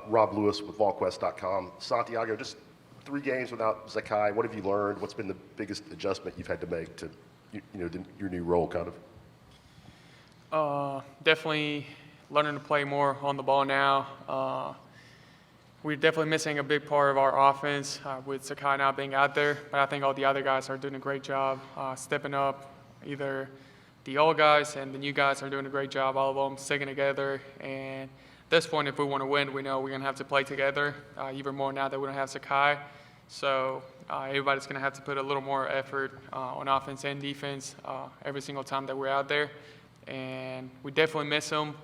Rob Lewis with VolQuest.com. Santiago, just 3 games without Zakai. What have you learned? What's been the biggest adjustment you've had to make to, your new role, kind of? Definitely learning to play more on the ball now. We're definitely missing a big part of our offense with Zakai now being out there, but I think all the other guys are doing a great job stepping up. Either the old guys and the new guys are doing a great job, all of them sticking together. And at this point, if we want to win, we know we're going to have to play together, even more now that we don't have Zakai. So everybody's going to have to put a little more effort on offense and defense every single time that we're out there. And we definitely miss him,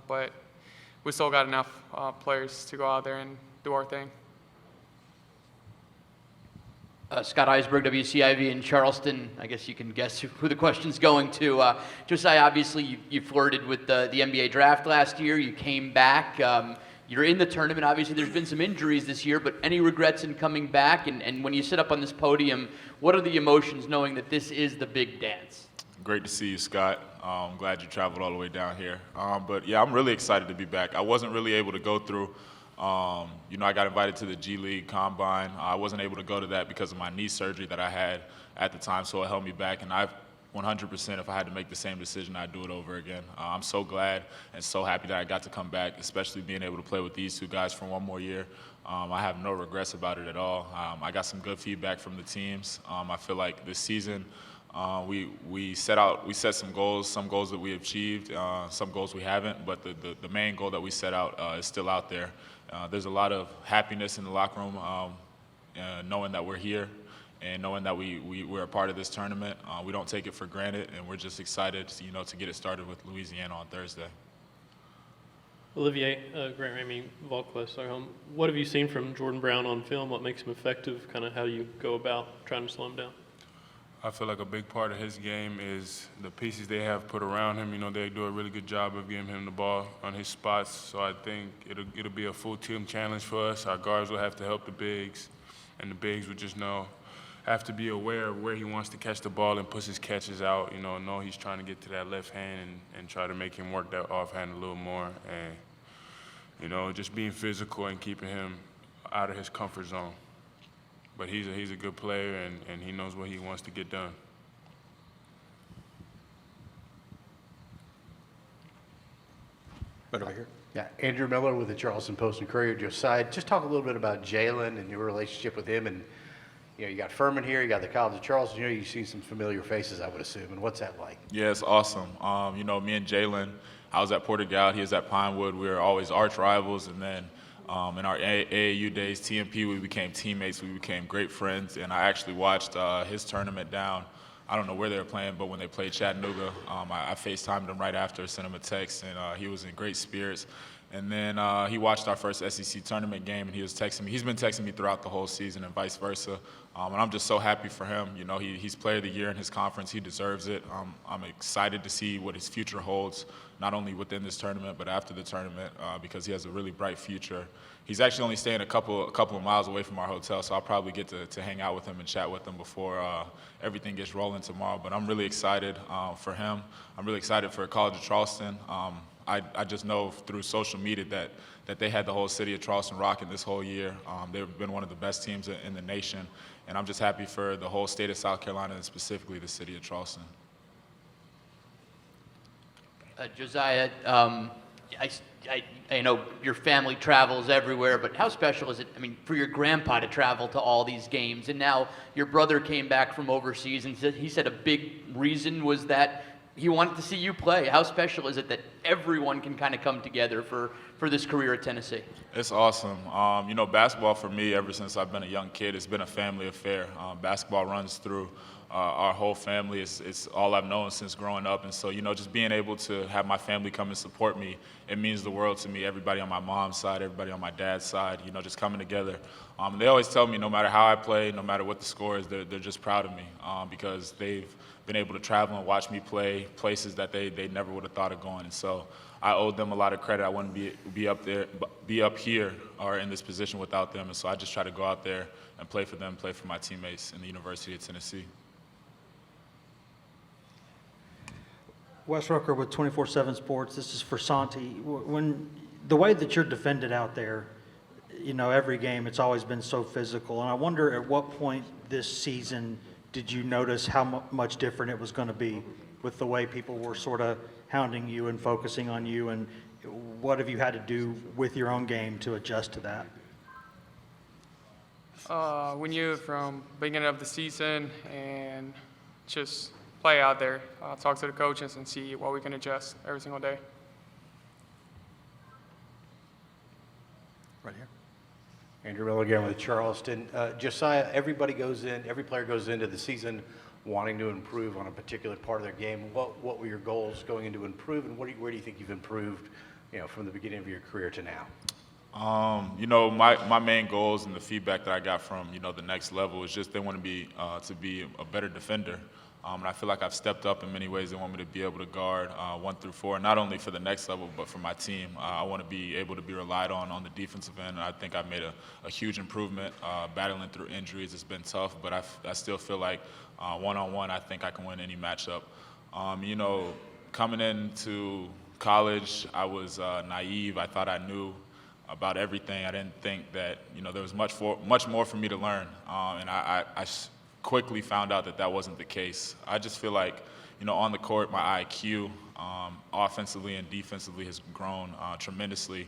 but we still got enough players to go out there and do our thing. Scott Eisberg, WCIV in Charleston. I guess you can guess who the question's going to. Josiah, obviously you flirted with the NBA draft last year. You came back. You're in the tournament. Obviously there's been some injuries this year, but any regrets in coming back? And when you sit up on this podium, what are the emotions knowing that this is the big dance? Great to see you, Scott. I'm glad you traveled all the way down here. But yeah, I'm really excited to be back. I wasn't really able to go through. I got invited to the G League Combine. I wasn't able to go to that because of my knee surgery that I had at the time, so it held me back. And I've 100%, if I had to make the same decision, I'd do it over again. I'm so glad and so happy that I got to come back, especially being able to play with these 2 guys for 1 more year. I have no regrets about it at all. I got some good feedback from the teams. I feel like this season, we set some goals that we achieved, some goals we haven't, but the main goal that we set out is still out there. There's a lot of happiness in the locker room, knowing that we're here and knowing that we're a part of this tournament. We don't take it for granted, and we're just excited, to get it started with Louisiana on Thursday. Olivier, Grant Ramey, VolQuest. What have you seen from Jordan Brown on film? What makes him effective? Kind of how do you go about trying to slow him down? I feel like a big part of his game is the pieces they have put around him. They do a really good job of getting him the ball on his spots. So I think it'll be a full team challenge for us. Our guards will have to help the bigs, and the bigs will just have to be aware of where he wants to catch the ball and push his catches out. Know he's trying to get to that left hand and try to make him work that offhand a little more. And just being physical and keeping him out of his comfort zone. But he's a good player, and he knows what he wants to get done. Right over here. Yeah, Andrew Miller with the Charleston Post and Courier. Josiah, just talk a little bit about Jalen and your relationship with him. And you got Furman here, you got the College of Charleston. You've seen some familiar faces, I would assume. And what's that like? Yeah, it's awesome. Me and Jalen, I was at Porter-Gaud, he was at Pinewood. We were always arch rivals, and then in our AAU days, TMP, we became teammates. We became great friends, and I actually watched his tournament down. I don't know where they were playing, but when they played Chattanooga, I FaceTimed him right after, sent him a text, and he was in great spirits. And then he watched our first SEC tournament game, and he was texting me. He's been texting me throughout the whole season and vice versa. And I'm just so happy for him. He's Player of the Year in his conference. He deserves it. I'm excited to see what his future holds, not only within this tournament, but after the tournament, because he has a really bright future. He's actually only staying a couple of miles away from our hotel, so I'll probably get to hang out with him and chat with him before everything gets rolling tomorrow. But I'm really excited for him. I'm really excited for College of Charleston. I just know through social media that they had the whole city of Charleston rocking this whole year. They've been one of the best teams in the nation, and I'm just happy for the whole state of South Carolina and specifically the city of Charleston. Josiah, I know your family travels everywhere, but how special is it, for your grandpa to travel to all these games? And now your brother came back from overseas, and he said a big reason was that he wanted to see you play. How special is it that everyone can kind of come together for this career at Tennessee? It's awesome. Basketball for me, ever since I've been a young kid, it's been a family affair. Basketball runs through our whole family. It's all I've known since growing up. And so, just being able to have my family come and support me, it means the world to me. Everybody on my mom's side, everybody on my dad's side, just coming together. They always tell me no matter how I play, no matter what the score is, they're just proud of me because they've been able to travel and watch me play places that they never would have thought of going. And so I owe them a lot of credit. I wouldn't be up here or in this position without them. And so I just try to go out there and play for them, play for my teammates in the University of Tennessee. Wes Rucker with 24/7 Sports. This is for Santi. When the way that you're defended out there, every game it's always been so physical, and I wonder at what point this season did you notice how much different it was going to be with the way people were sort of hounding you and focusing on you, and what have you had to do with your own game to adjust to that? We knew from beginning of the season and just play out there, talk to the coaches and see what we can adjust every single day. Right here. Andrew Miller again with Charleston. Josiah, every player goes into the season wanting to improve on a particular part of their game. What were your goals going into improve, and where do you think you've improved, from the beginning of your career to now? My main goals and the feedback that I got from, the next level is just they want to be a better defender. And I feel like I've stepped up in many ways. They want me to be able to guard 1 through 4, not only for the next level, but for my team. I want to be able to be relied on the defensive end, and I think I've made a huge improvement battling through injuries. It's been tough, but I still feel like one-on-one, I think I can win any matchup. Coming into college, I was naive. I thought I knew about everything. I didn't think that, there was much more for me to learn, and I quickly found out that wasn't the case. I just feel like, on the court, my IQ, offensively and defensively, has grown tremendously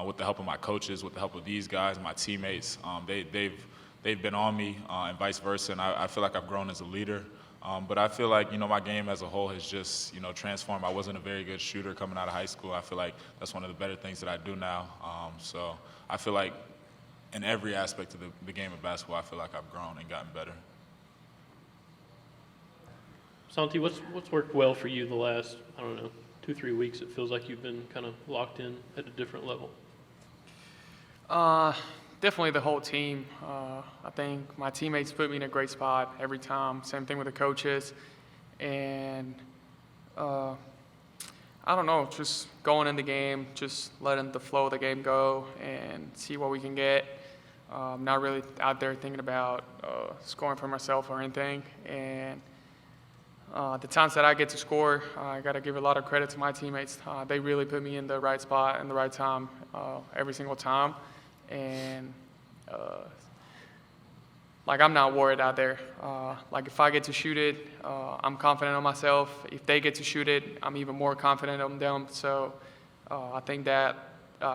with the help of my coaches, with the help of these guys, my teammates. They've been on me, and vice versa, and I feel like I've grown as a leader. But I feel like, my game as a whole has just, transformed. I wasn't a very good shooter coming out of high school. I feel like that's one of the better things that I do now. So I feel like in every aspect of the game of basketball, I feel like I've grown and gotten better. Santi, what's worked well for you the last, 2-3 weeks? It feels like you've been kind of locked in at a different level. Definitely the whole team. I think my teammates put me in a great spot every time. Same thing with the coaches. And I don't know, just going in the game, just letting the flow of the game go and see what we can get. Not really out there thinking about scoring for myself or anything. And the times that I get to score, I got to give a lot of credit to my teammates. They really put me in the right spot and the right time every single time. And I'm not worried out there. If I get to shoot it, I'm confident on myself. If they get to shoot it, I'm even more confident on them. So I think that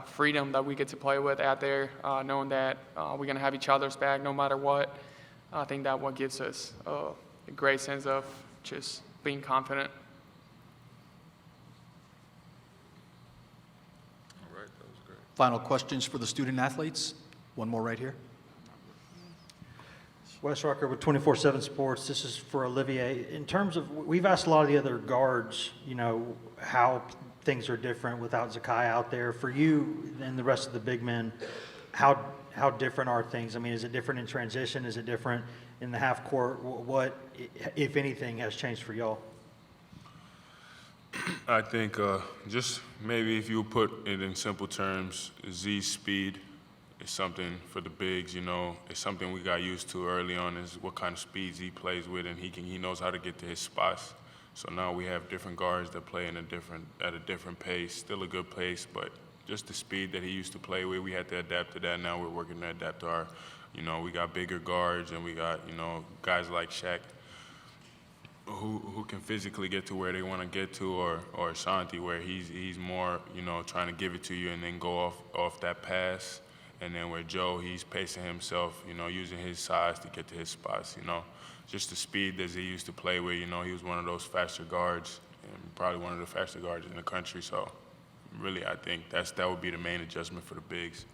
freedom that we get to play with out there, knowing that we're going to have each other's back no matter what, I think that what gives us a great sense of just being confident. All right, that was great. Final questions for the student athletes? One more right here. Wes Rucker with 24/7 Sports. This is for Olivier. In terms of, we've asked a lot of the other guards, how things are different without Zakai out there. For you and the rest of the big men, how different are things? I mean, is it different in transition? Is it different in the half court? What, if anything, has changed for y'all? I think just maybe if you put it in simple terms, Z's speed is something for the bigs, it's something we got used to early on, is what kind of speed Z plays with, and he knows how to get to his spots. So now we have different guards that play at a different pace, still a good pace, but just the speed that he used to play with, we had to adapt to that. Now we're working to adapt to our, we got bigger guards, and we got, guys like Shaq who can physically get to where they want to get to, or Santi, where he's more, trying to give it to you and then go off that pass. And then where Joe, he's pacing himself, using his size to get to his spots, Just the speed that he used to play with, he was one of those faster guards, and probably one of the faster guards in the country. So really, I think that would be the main adjustment for the bigs.